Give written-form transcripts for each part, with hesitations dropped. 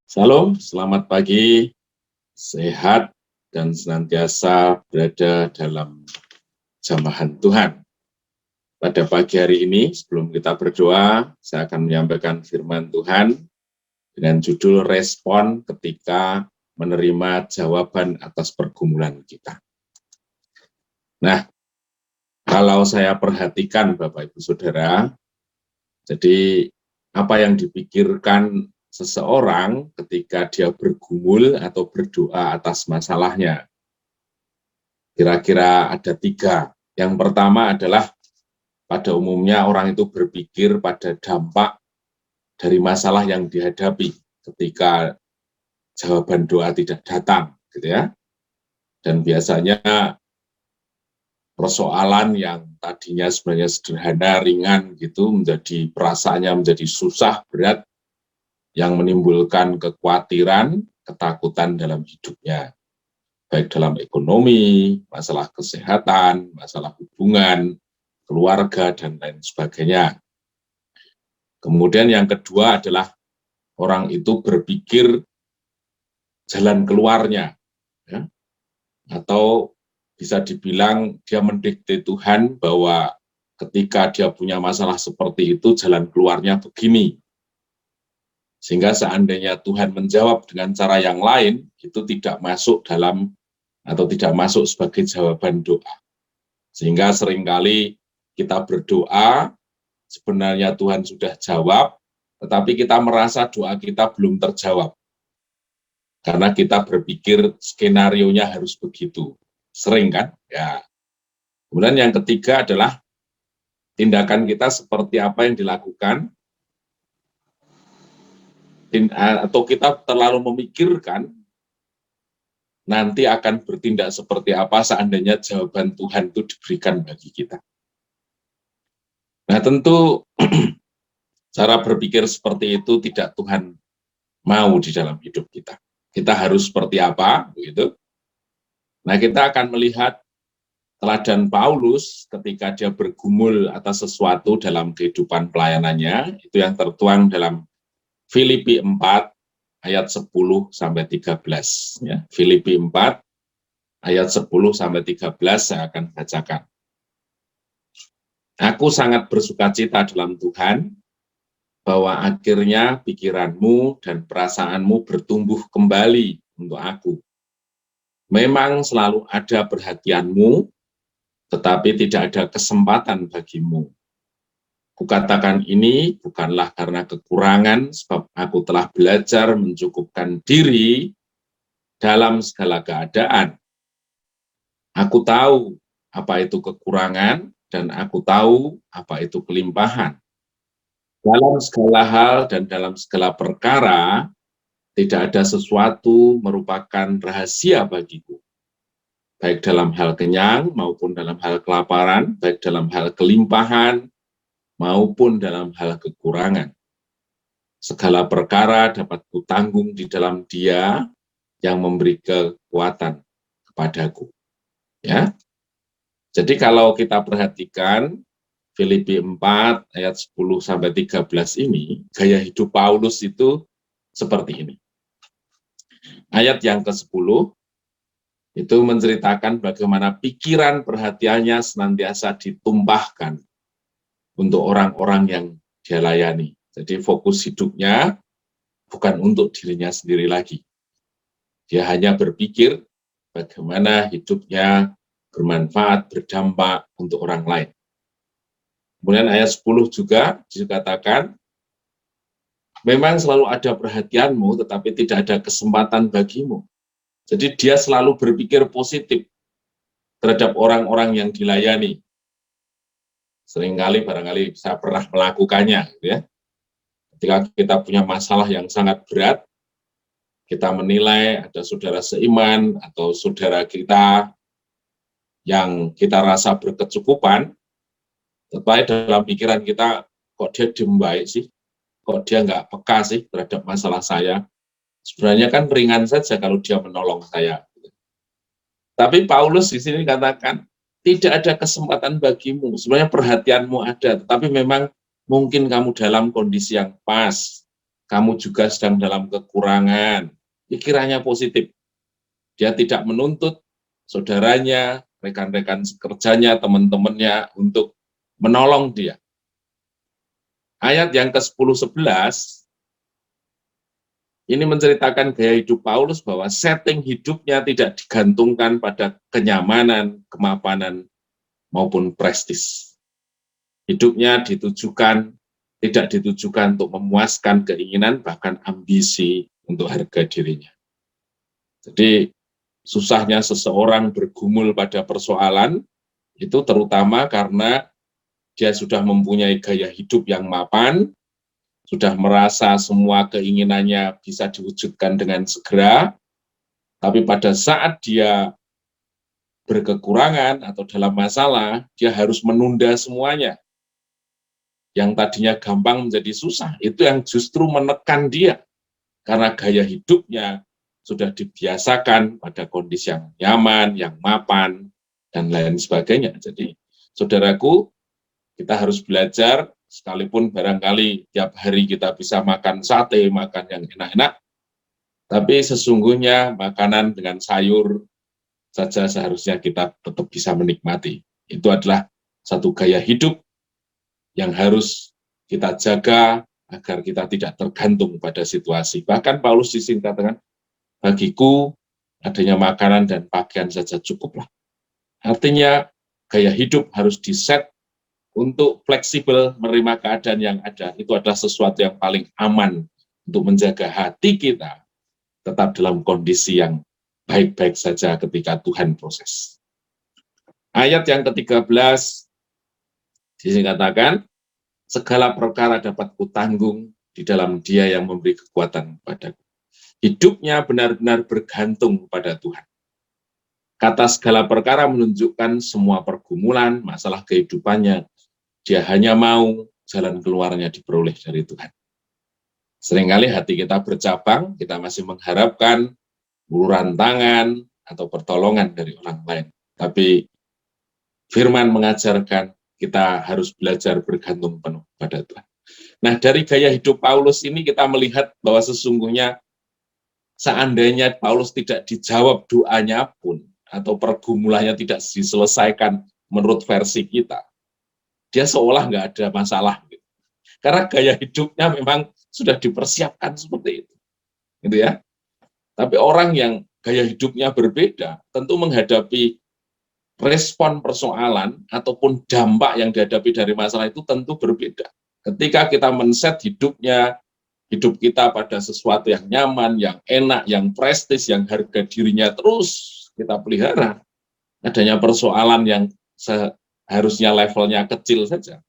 Salam, selamat pagi, sehat, dan senantiasa berada dalam jamahan Tuhan. Pada pagi hari ini, sebelum kita berdoa, saya akan menyampaikan firman Tuhan dengan judul respon ketika menerima jawaban atas pergumulan kita. Nah, kalau saya perhatikan Bapak Ibu Saudara, jadi apa yang dipikirkan seseorang ketika dia bergumul atau berdoa atas masalahnya. Kira-kira ada 3. Yang pertama adalah pada umumnya orang itu berpikir pada dampak dari masalah yang dihadapi ketika jawaban doa tidak datang, gitu ya. Dan biasanya persoalan yang tadinya sebenarnya sederhana, ringan gitu, menjadi perasaannya menjadi susah, berat, yang menimbulkan kekhawatiran, ketakutan dalam hidupnya. Baik dalam ekonomi, masalah kesehatan, masalah hubungan, keluarga, dan lain sebagainya. Kemudian yang kedua adalah orang itu berpikir jalan keluarnya, ya, atau bisa dibilang dia mendikte Tuhan bahwa ketika dia punya masalah seperti itu, jalan keluarnya begini. Sehingga seandainya Tuhan menjawab dengan cara yang lain, itu tidak masuk dalam atau tidak masuk sebagai jawaban doa. Sehingga seringkali kita berdoa, sebenarnya Tuhan sudah jawab, tetapi kita merasa doa kita belum terjawab. Karena kita berpikir skenario-nya harus begitu. Sering kan? Ya. Kemudian yang ketiga adalah tindakan kita seperti apa yang dilakukan, atau kita terlalu memikirkan nanti akan bertindak seperti apa seandainya jawaban Tuhan itu diberikan bagi kita. Nah tentu cara berpikir seperti itu tidak Tuhan mau di dalam hidup kita. Kita harus seperti apa, begitu. Nah kita akan melihat teladan Paulus ketika dia bergumul atas sesuatu dalam kehidupan pelayanannya, itu yang tertuang dalam Filipi 4 ayat 10 sampai 13 ya. Filipi 4 ayat 10 sampai 13 saya akan bacakan. Aku sangat bersukacita dalam Tuhan bahwa akhirnya pikiranmu dan perasaanmu bertumbuh kembali untuk aku. Memang selalu ada perhatianmu, tetapi tidak ada kesempatan bagimu. Kukatakan ini bukanlah karena kekurangan, sebab aku telah belajar mencukupkan diri dalam segala keadaan. Aku tahu apa itu kekurangan, dan aku tahu apa itu kelimpahan. Dalam segala hal dan dalam segala perkara, tidak ada sesuatu merupakan rahasia bagiku. Baik dalam hal kenyang maupun dalam hal kelaparan, baik dalam hal kelimpahan maupun dalam hal kekurangan. Segala perkara dapat kutanggung di dalam Dia yang memberi kekuatan kepadaku. Ya. Jadi kalau kita perhatikan Filipi 4 ayat 10 sampai 13 ini, gaya hidup Paulus itu seperti ini. Ayat yang ke-10 itu menceritakan bagaimana pikiran perhatiannya senantiasa ditumpahkan untuk orang-orang yang dia layani. Jadi fokus hidupnya bukan untuk dirinya sendiri lagi. Dia hanya berpikir bagaimana hidupnya bermanfaat, berdampak untuk orang lain. Kemudian ayat 10 juga dikatakan, memang selalu ada perhatianmu, tetapi tidak ada kesempatan bagimu. Jadi dia selalu berpikir positif terhadap orang-orang yang dilayani. Seringkali barangkali saya pernah melakukannya, gitu ya. Ketika kita punya masalah yang sangat berat, kita menilai ada saudara seiman atau saudara kita yang kita rasa berkecukupan, tetapi dalam pikiran kita, kok dia diem baik sih, kok dia nggak peka sih terhadap masalah saya. Sebenarnya kan ringan saja kalau dia menolong saya. Tapi Paulus di sini katakan, tidak ada kesempatan bagimu. Sebenarnya perhatianmu ada, tetapi memang mungkin kamu dalam kondisi yang pas. kamu juga sedang dalam kekurangan. Pikirannya positif. Dia tidak menuntut saudaranya, rekan-rekan kerjanya, teman-temannya untuk menolong dia. Ayat yang ke-10-11, ini menceritakan gaya hidup Paulus bahwa setting hidupnya tidak digantungkan pada kenyamanan, kemapanan, maupun prestis. Hidupnya tidak ditujukan untuk memuaskan keinginan, bahkan ambisi untuk harga dirinya. Jadi, susahnya seseorang bergumul pada persoalan, itu terutama karena dia sudah mempunyai gaya hidup yang mapan, sudah merasa semua keinginannya bisa diwujudkan dengan segera, tapi pada saat dia berkekurangan atau dalam masalah, dia harus menunda semuanya. Yang tadinya gampang menjadi susah, itu yang justru menekan dia, karena gaya hidupnya sudah dibiasakan pada kondisi yang nyaman, yang mapan, dan lain sebagainya. Jadi, saudaraku, kita harus belajar, sekalipun barangkali tiap hari kita bisa makan sate, makan yang enak-enak, tapi sesungguhnya makanan dengan sayur saja seharusnya kita tetap bisa menikmati. Itu adalah satu gaya hidup yang harus kita jaga agar kita tidak tergantung pada situasi. Bahkan Paulus di sini katakan, bagiku adanya makanan dan pakaian saja cukuplah. Artinya gaya hidup harus diset untuk fleksibel menerima keadaan yang ada. Itu adalah sesuatu yang paling aman untuk menjaga hati kita tetap dalam kondisi yang baik-baik saja ketika Tuhan proses. Ayat yang ke-13 dikatakan, segala perkara dapat kutanggung di dalam Dia yang memberi kekuatan padaku. Hidupnya benar-benar bergantung pada Tuhan. Kata segala perkara menunjukkan semua pergumulan, masalah kehidupannya, dia hanya mau jalan keluarnya diperoleh dari Tuhan. Seringkali hati kita bercabang, kita masih mengharapkan uluran tangan atau pertolongan dari orang lain. Tapi firman mengajarkan kita harus belajar bergantung penuh pada Tuhan. Nah, dari gaya hidup Paulus ini kita melihat bahwa sesungguhnya seandainya Paulus tidak dijawab doanya pun, atau pergumulannya tidak diselesaikan menurut versi kita, dia seolah nggak ada masalah. Karena gaya hidupnya memang sudah dipersiapkan seperti itu. Gitu ya. Tapi orang yang gaya hidupnya berbeda, tentu menghadapi respon persoalan ataupun dampak yang dihadapi dari masalah itu tentu berbeda. Ketika kita men-set hidup kita pada sesuatu yang nyaman, yang enak, yang prestis, yang harga dirinya terus kita pelihara, adanya persoalan yang seharusnya levelnya kecil saja,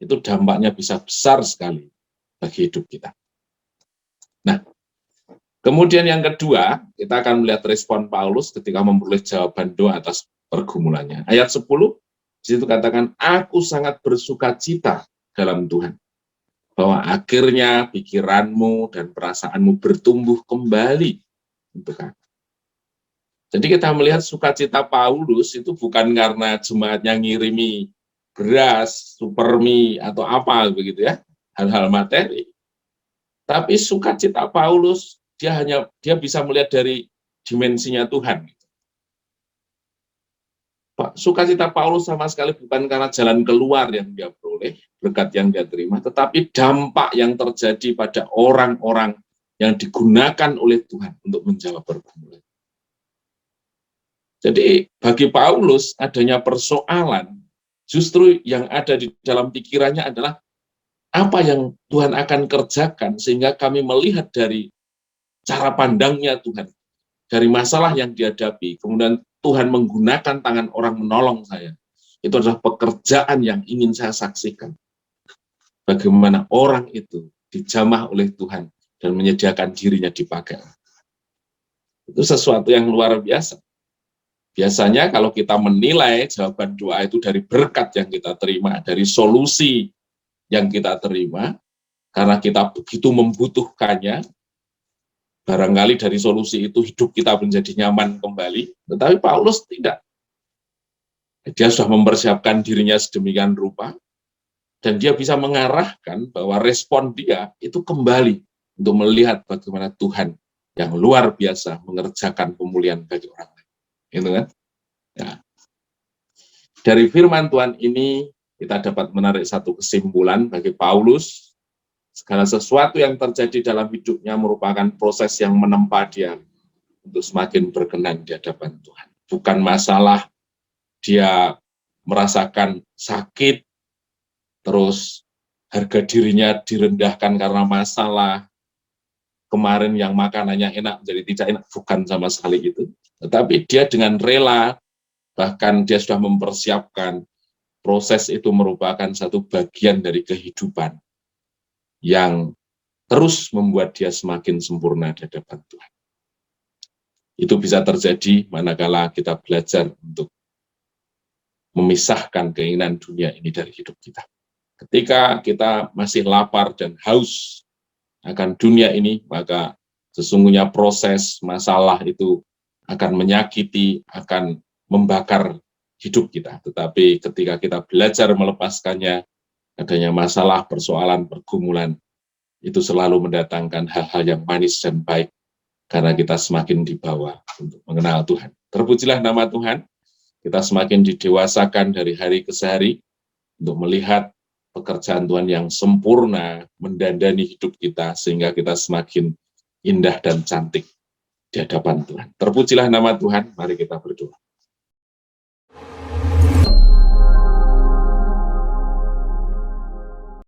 itu dampaknya bisa besar sekali bagi hidup kita. Nah, kemudian yang kedua, kita akan melihat respon Paulus ketika memperoleh jawaban doa atas pergumulannya. Ayat 10, di situ katakan, aku sangat bersuka cita dalam Tuhan, bahwa akhirnya pikiranmu dan perasaanmu bertumbuh kembali untuk aku. Jadi kita melihat sukacita Paulus itu bukan karena jemaatnya ngirimi beras, supermi, atau apa begitu ya, hal-hal materi. Tapi sukacita Paulus, dia bisa melihat dari dimensinya Tuhan. Sukacita Paulus sama sekali bukan karena jalan keluar yang dia peroleh, berkat yang dia terima, tetapi dampak yang terjadi pada orang-orang yang digunakan oleh Tuhan untuk menjawab pergumulan. Jadi bagi Paulus adanya persoalan, justru yang ada di dalam pikirannya adalah apa yang Tuhan akan kerjakan, sehingga kami melihat dari cara pandangnya Tuhan, dari masalah yang dihadapi, kemudian Tuhan menggunakan tangan orang menolong saya. Itu adalah pekerjaan yang ingin saya saksikan. Bagaimana orang itu dijamah oleh Tuhan dan menyediakan dirinya dipakai. Itu sesuatu yang luar biasa. Biasanya kalau kita menilai jawaban doa itu dari berkat yang kita terima, dari solusi yang kita terima, karena kita begitu membutuhkannya, barangkali dari solusi itu hidup kita menjadi nyaman kembali, tetapi Paulus tidak. Dia sudah mempersiapkan dirinya sedemikian rupa, dan dia bisa mengarahkan bahwa respon dia itu kembali untuk melihat bagaimana Tuhan yang luar biasa mengerjakan pemulihan bagi orang lain. Gitu kan? Ya. Dari firman Tuhan ini kita dapat menarik satu kesimpulan bagi Paulus. Segala sesuatu yang terjadi dalam hidupnya merupakan proses yang menempa dia untuk semakin berkenan di hadapan Tuhan. Bukan masalah dia merasakan sakit, terus harga dirinya direndahkan karena masalah, kemarin yang makanannya enak jadi tidak enak, bukan sama sekali itu. Tetapi dia dengan rela, bahkan dia sudah mempersiapkan, proses itu merupakan satu bagian dari kehidupan yang terus membuat dia semakin sempurna di hadapan Tuhan. Itu bisa terjadi manakala kita belajar untuk memisahkan keinginan dunia ini dari hidup kita. Ketika kita masih lapar dan haus akan dunia ini, maka sesungguhnya proses masalah itu akan menyakiti, akan membakar hidup kita. Tetapi ketika kita belajar melepaskannya, adanya masalah, persoalan, pergumulan, itu selalu mendatangkan hal-hal yang manis dan baik, karena kita semakin dibawa untuk mengenal Tuhan. Terpujilah nama Tuhan, kita semakin didewasakan dari hari ke hari, untuk melihat pekerjaan Tuhan yang sempurna, mendandani hidup kita, sehingga kita semakin indah dan cantik di hadapan Tuhan. Terpujilah nama Tuhan, mari kita berdoa.